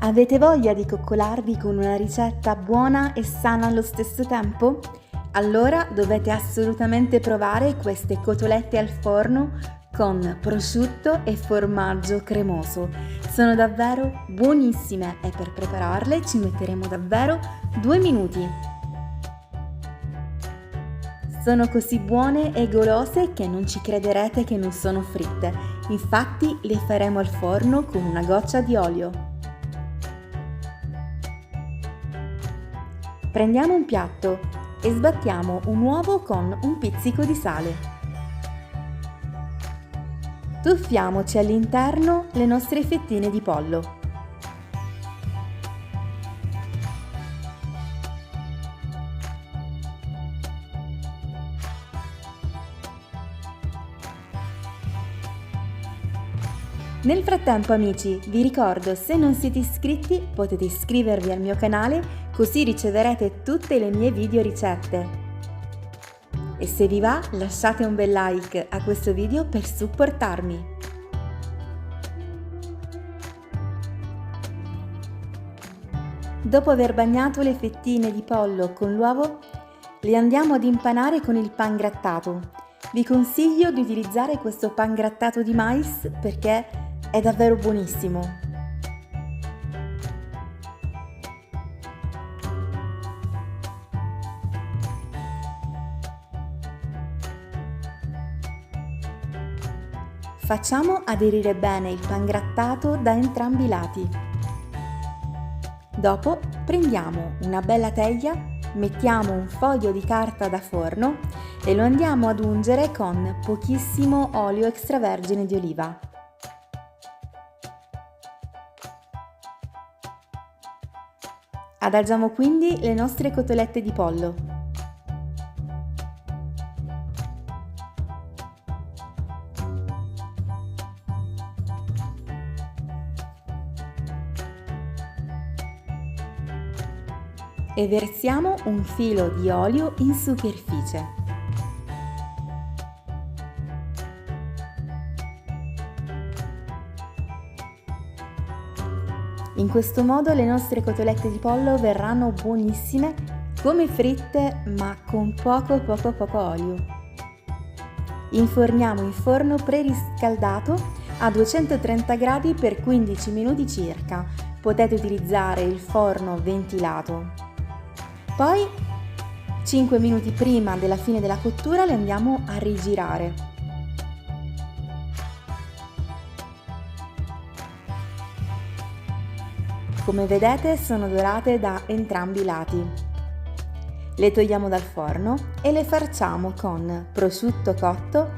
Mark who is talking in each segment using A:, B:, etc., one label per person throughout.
A: Avete voglia di coccolarvi con una ricetta buona e sana allo stesso tempo? Allora dovete assolutamente provare queste cotolette al forno con prosciutto e formaggio cremoso. Sono davvero buonissime e per prepararle ci metteremo davvero 2 minuti. Sono così buone e golose che non ci crederete che non sono fritte. Infatti le faremo al forno con una goccia di olio. Prendiamo un piatto e sbattiamo un uovo con un pizzico di sale. Tuffiamoci all'interno le nostre fettine di pollo. Nel frattempo, amici, vi ricordo, se non siete iscritti potete iscrivervi al mio canale, così riceverete tutte le mie video ricette. E se vi va, lasciate un bel like a questo video per supportarmi. Dopo aver bagnato le fettine di pollo con l'uovo, le andiamo ad impanare con il pangrattato. Vi consiglio di utilizzare questo pangrattato di mais perché è davvero buonissimo. Facciamo aderire bene il pangrattato da entrambi i lati. Dopo prendiamo una bella teglia, mettiamo un foglio di carta da forno e lo andiamo ad ungere con pochissimo olio extravergine di oliva. Adagiamo quindi le nostre cotolette di pollo. E versiamo un filo di olio in superficie. In questo modo le nostre cotolette di pollo verranno buonissime, come fritte ma con poco olio. Inforniamo in forno preriscaldato a 230 gradi per 15 minuti circa. Potete utilizzare il forno ventilato. Poi 5 minuti prima della fine della cottura le andiamo a rigirare. Come vedete sono dorate da entrambi i lati. Le togliamo dal forno e le farciamo con prosciutto cotto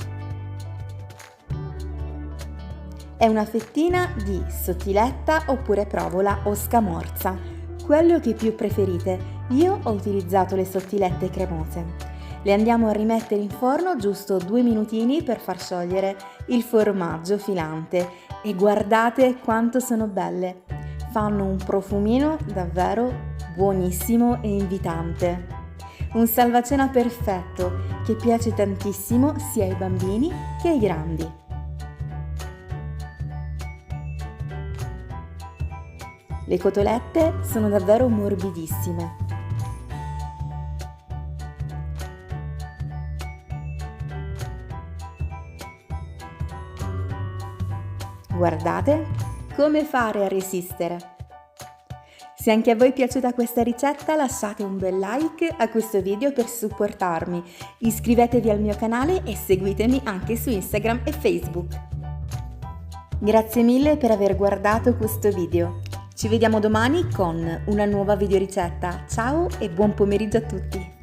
A: e una fettina di sottiletta oppure provola o scamorza, quello che più preferite. Io ho utilizzato le sottilette cremose. Le andiamo a rimettere in forno giusto 2 minutini per far sciogliere il formaggio filante e guardate quanto sono belle. Fanno un profumino davvero buonissimo e invitante. Un salvacena perfetto che piace tantissimo sia ai bambini che ai grandi. Le cotolette sono davvero morbidissime. Guardate come fare a resistere. Se anche a voi è piaciuta questa ricetta, lasciate un bel like a questo video per supportarmi. Iscrivetevi al mio canale e seguitemi anche su Instagram e Facebook. Grazie mille per aver guardato questo video. Ci vediamo domani con una nuova videoricetta. Ciao e buon pomeriggio a tutti!